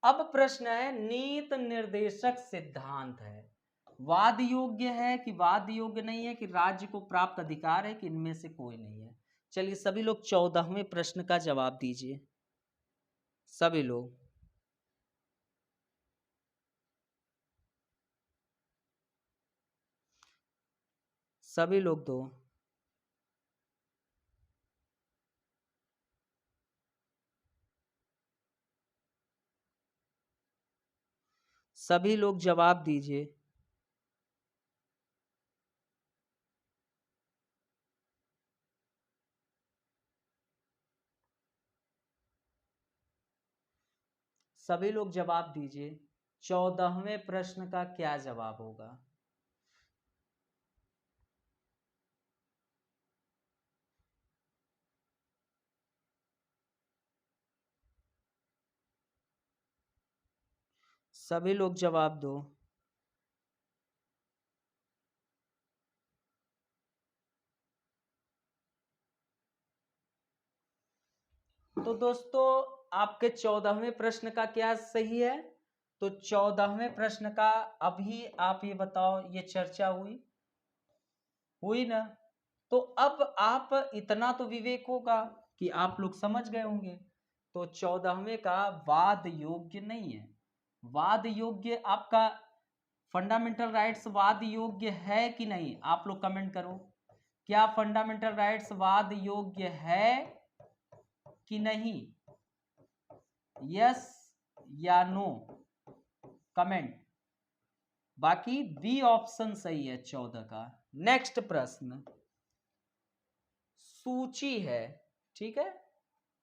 अब प्रश्न है नीति निर्देशक सिद्धांत है, वाद योग्य है कि वाद योग्य नहीं है, कि राज्य को प्राप्त अधिकार है, कि इनमें से कोई नहीं है? चलिए सभी लोग 14वें प्रश्न का जवाब दीजिए। सभी लोग। सभी लोग दो। सभी लोग जवाब दीजिए। सभी लोग जवाब दीजिए। 14वें प्रश्न का क्या जवाब होगा? सभी लोग जवाब दो। तो दोस्तों आपके 14वें प्रश्न का क्या सही है? तो 14वें प्रश्न का अभी आप ये बताओ, ये चर्चा हुई ना? तो अब आप इतना तो विवेक होगा कि आप लोग समझ गए होंगे। तो 14वें का वाद योग्य नहीं है। वाद योग्य आपका फंडामेंटल राइट्स वाद योग्य है कि नहीं? आप लोग कमेंट करो, क्या फंडामेंटल राइट्स वाद योग्य है कि नहीं? यस या नो कमेंट। बाकी बी ऑप्शन सही है 14 का। नेक्स्ट प्रश्न सूची है, ठीक है?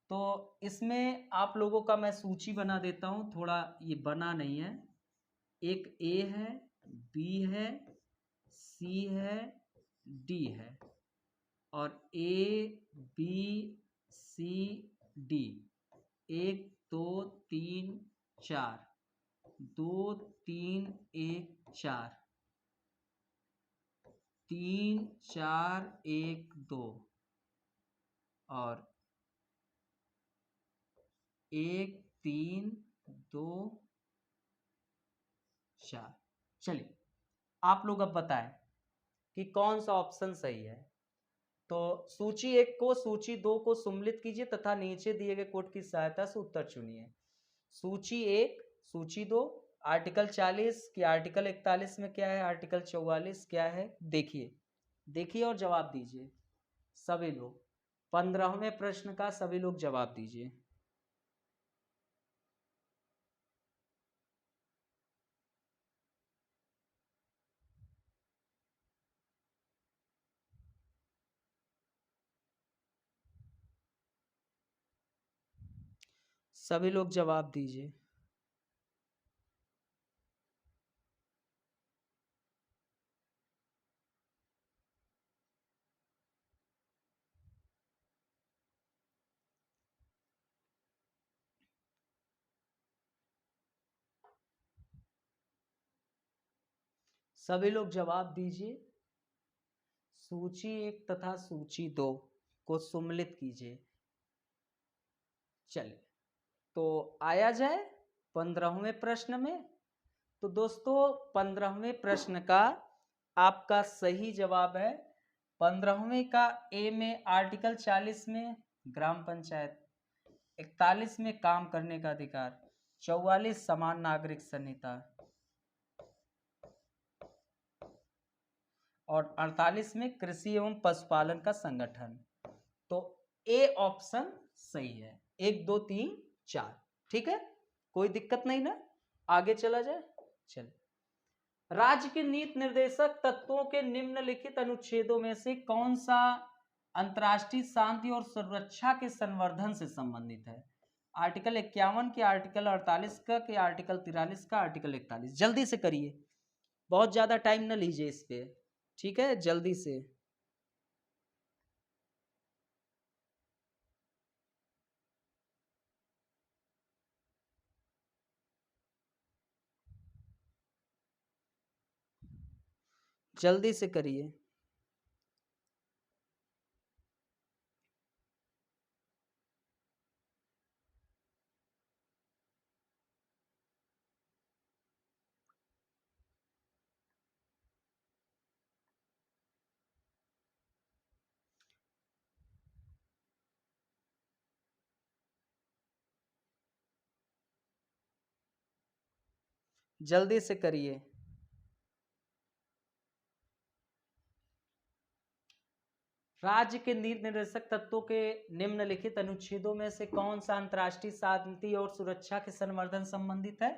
तो इसमें आप लोगों का मैं सूची बना देता हूं, थोड़ा ये बना नहीं है। एक ए है, बी है, सी है, डी है, और ए बी सी डी, 1 2 3 4, 2 3 1 4, 3 4 1 2, और 1 3 2 4। चलिए आप लोग अब बताएं कि कौन सा ऑप्शन सही है। तो सूची 1 को सूची 2 को सम्मिलित कीजिए तथा नीचे दिए गए कोड की सहायता से उत्तर चुनिए। सूची 1 सूची 2, आर्टिकल 40 की आर्टिकल 41 में क्या है, आर्टिकल 44 क्या है, देखिए और जवाब दीजिए सभी लोग। 15वें प्रश्न का सभी लोग जवाब दीजिए। सभी लोग जवाब दीजिए। सभी लोग जवाब दीजिए। सूची 1 तथा सूची 2 को सम्मिलित कीजिए। चलिए तो आया जाए 15वें प्रश्न में। तो दोस्तों 15वें प्रश्न का आपका सही जवाब है 15वें का ए में आर्टिकल 40 में ग्राम पंचायत, 41 में काम करने का अधिकार, 44 समान नागरिक संहिता, और 48 में कृषि एवं पशुपालन का संगठन। तो ए ऑप्शन सही है, 1 2 3 4। ठीक है, कोई दिक्कत नहीं ना? आगे चला जाए। चल, राज्य के नीति निर्देशक तत्वों के निम्नलिखित अनुच्छेदों में से कौन सा अंतर्राष्ट्रीय शांति और सुरक्षा के संवर्धन से संबंधित है? आर्टिकल 51 के, आर्टिकल 48 का, के आर्टिकल 43 का, आर्टिकल 41। जल्दी से करिए, बहुत ज्यादा टाइम न लीजिए इस पे, ठीक है? जल्दी से। जल्दी से करिए। जल्दी से करिए। राज्य के नीति निर्देशक तत्वों के निम्नलिखित अनुच्छेदों में से कौन सा अंतर्राष्ट्रीय शांति और सुरक्षा के संवर्धन संबंधित है?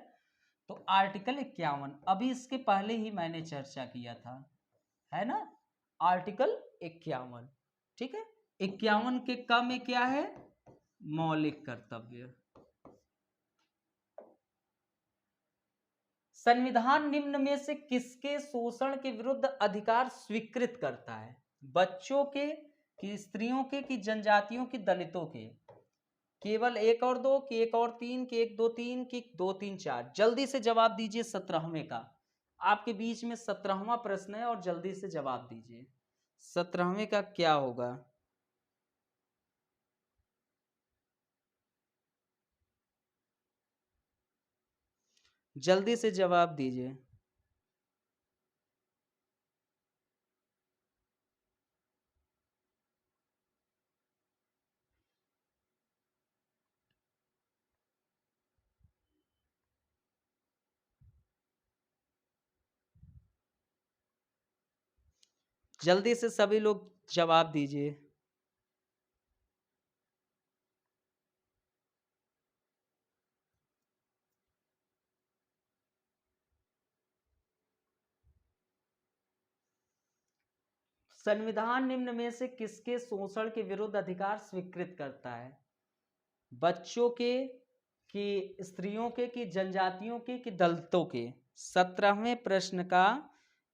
तो आर्टिकल 51, अभी इसके पहले ही मैंने चर्चा किया था, है ना? आर्टिकल 51, ठीक है? 51 के क में क्या है? मौलिक कर्तव्य। संविधान निम्न में से किसके शोषण के विरुद्ध अधिकार स्वीकृत करता है? बच्चों के, कि स्त्रियों के, कि जनजातियों, की दलितों के? केवल 1 और 2, कि 1 और 3, कि 1 2 3, कि 2 3 4? जल्दी से जवाब दीजिए 17वें का। आपके बीच में 17वां प्रश्न है और जल्दी से जवाब दीजिए। 17वें का क्या होगा? जल्दी से जवाब दीजिए। जल्दी से सभी लोग जवाब दीजिए। संविधान निम्न में से किसके शोषण के विरुद्ध अधिकार स्वीकृत करता है? बच्चों के, कि स्त्रियों के, कि जनजातियों के, कि दलितों के? 17वें प्रश्न का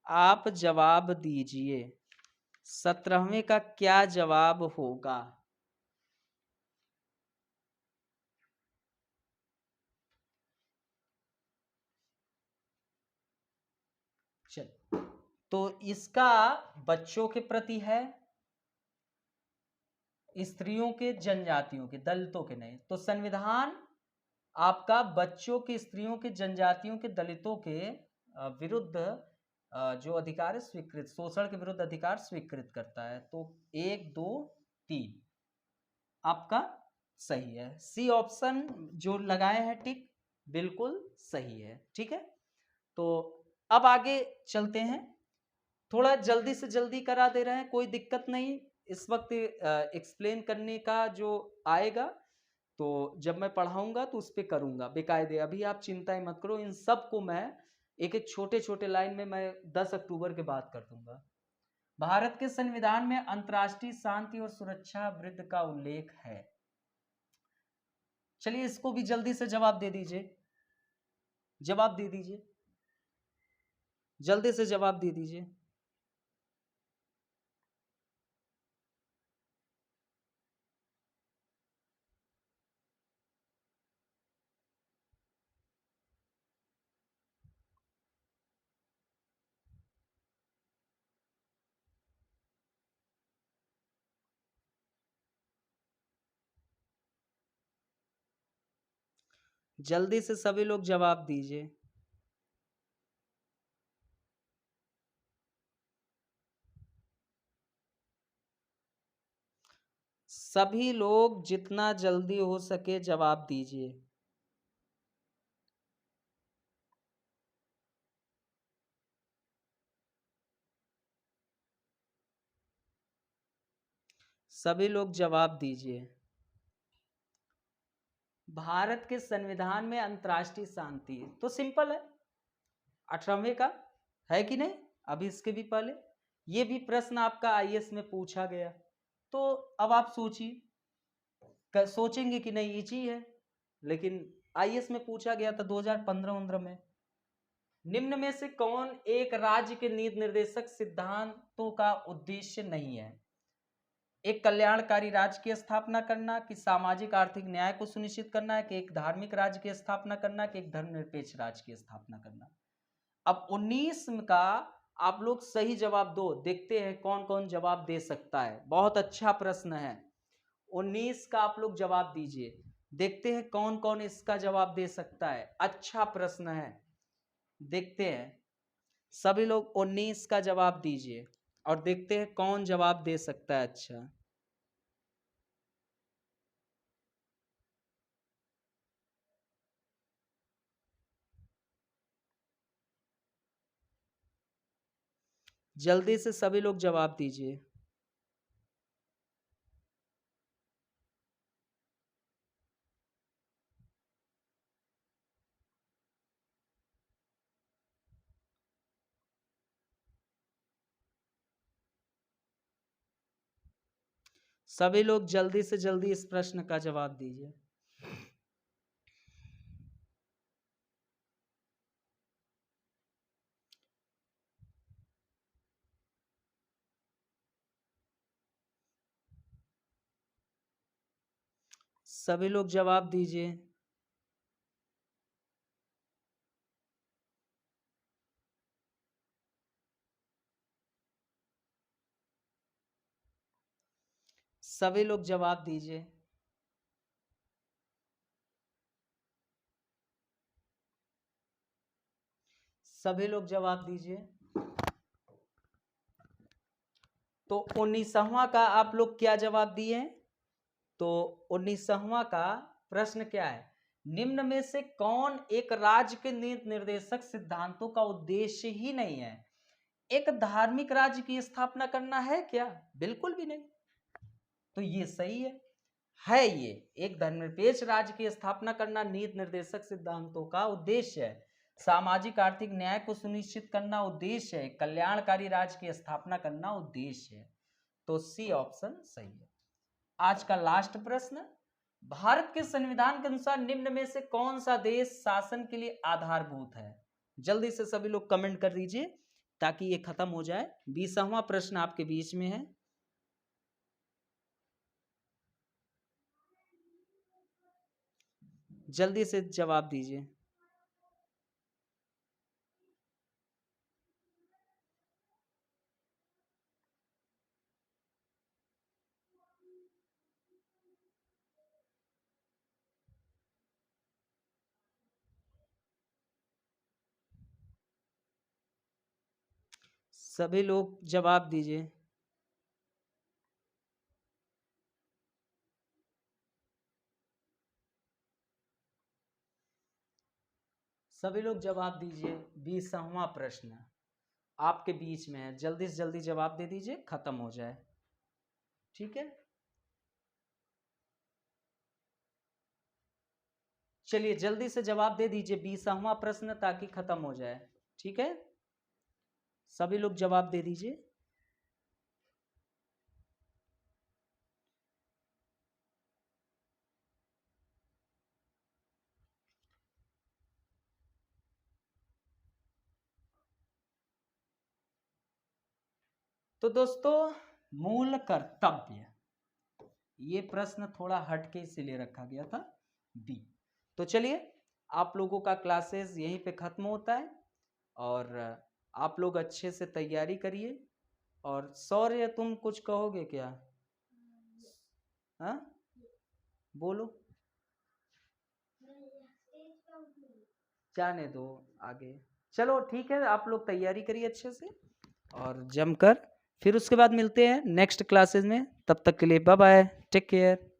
आप जवाब दीजिए। 17वें का क्या जवाब होगा? चल, तो इसका बच्चों के प्रति है, स्त्रियों के, जनजातियों के, दलितों के नहीं। तो संविधान आपका बच्चों के, स्त्रियों के, जनजातियों के, दलितों के विरुद्ध जो अधिकार है स्वीकृत, शोषण के विरुद्ध अधिकार स्वीकृत करता है। तो 1 2 3 आपका सही है। सी ऑप्शन जो लगाए हैं टिक, बिल्कुल सही है। ठीक है, तो अब आगे चलते हैं। थोड़ा जल्दी से जल्दी करा दे रहे हैं, कोई दिक्कत नहीं। इस वक्त एक्सप्लेन करने का जो आएगा, तो जब मैं पढ़ाऊंगा तो उस पर करूंगा बेकायदे। अभी आप चिंता मत करो, इन सब को मैं एक एक छोटे छोटे लाइन में मैं 10 अक्टूबर के बाद कर दूंगा। भारत के संविधान में अंतर्राष्ट्रीय शांति और सुरक्षा वृत्त का उल्लेख है। चलिए इसको भी जल्दी से जवाब दे दीजिए, जवाब दे दीजिए, जल्दी से जवाब दे दीजिए। जल्दी से सभी लोग जवाब दीजिए। सभी लोग जितना जल्दी हो सके जवाब दीजिए। सभी लोग जवाब दीजिए। भारत के संविधान में अंतर्राष्ट्रीय शांति तो सिंपल है, 18वें का है कि नहीं? अभी इसके भी पहले ये भी प्रश्न आपका आईएएस में पूछा गया। तो अब आप सोचिए, सोचेंगे कि नहीं इजी है, लेकिन आईएएस में पूछा गया था 2015 में। निम्न में से कौन एक राज्य के नीति निर्देशक सिद्धांतों का उद्देश्य नहीं है? एक कल्याणकारी राज्य की स्थापना करना, कि सामाजिक आर्थिक न्याय को सुनिश्चित करना है, कि एक धार्मिक राज्य की स्थापना करना, कि एक धर्मनिरपेक्ष राज्य की स्थापना करना। अब 19 का आप लोग सही जवाब दो, देखते हैं कौन कौन जवाब दे सकता है। बहुत अच्छा प्रश्न है, 19 का आप लोग जवाब दीजिए, देखते हैं कौन कौन इसका जवाब दे सकता है। अच्छा प्रश्न है, देखते हैं। सभी लोग 19 का जवाब दीजिए और देखते हैं कौन जवाब दे सकता है। अच्छा, जल्दी से सभी लोग जवाब दीजिए। सभी लोग जल्दी से जल्दी इस प्रश्न का जवाब दीजिए। सभी लोग जवाब दीजिए। सभी लोग जवाब दीजिए। सभी लोग जवाब दीजिए। तो 19वां का आप लोग क्या जवाब दिए? तो 19वां का प्रश्न क्या है? निम्न में से कौन एक राज्य के नीति निर्देशक सिद्धांतों का उद्देश्य ही नहीं है? एक धार्मिक राज्य की स्थापना करना है क्या? बिल्कुल भी नहीं। तो ये सही है ये एक धर्मनिरपेक्ष राज्य की स्थापना करना नीति निर्देशक सिद्धांतों का उद्देश्य है। सामाजिक आर्थिक न्याय को सुनिश्चित करना उद्देश्य है। कल्याणकारी राज्य की स्थापना करना उद्देश्य है। तो सी ऑप्शन सही है। आज का लास्ट प्रश्न, भारत के संविधान के अनुसार निम्न में से कौन सा देश शासन के लिए आधारभूत है? जल्दी से सभी लोग कमेंट कर दीजिए ताकि ये खत्म हो जाए। 20वां प्रश्न आपके बीच में है। जल्दी से जवाब दीजिए। सभी लोग जवाब दीजिए। सभी लोग जवाब दीजिए। 20वां प्रश्न आपके बीच में है। जल्दी से जल्दी जवाब दे दीजिए, खत्म हो जाए। ठीक है, चलिए जल्दी से जवाब दे दीजिए 20वां प्रश्न ताकि खत्म हो जाए। ठीक है, सभी लोग जवाब दे दीजिए। तो दोस्तों, मूल कर्तव्य, ये प्रश्न थोड़ा हटके इसीलिए रखा गया था बी। तो चलिए, आप लोगों का क्लासेस यहीं पे खत्म होता है और आप लोग अच्छे से तैयारी करिए। और सौर्य, तुम कुछ कहोगे क्या? हाँ, बोलो। जाने दो आगे। चलो ठीक है, आप लोग तैयारी करिए अच्छे से और जमकर। फिर उसके बाद मिलते हैं नेक्स्ट क्लासेस में। तब तक के लिए बाय बाय, टेक केयर।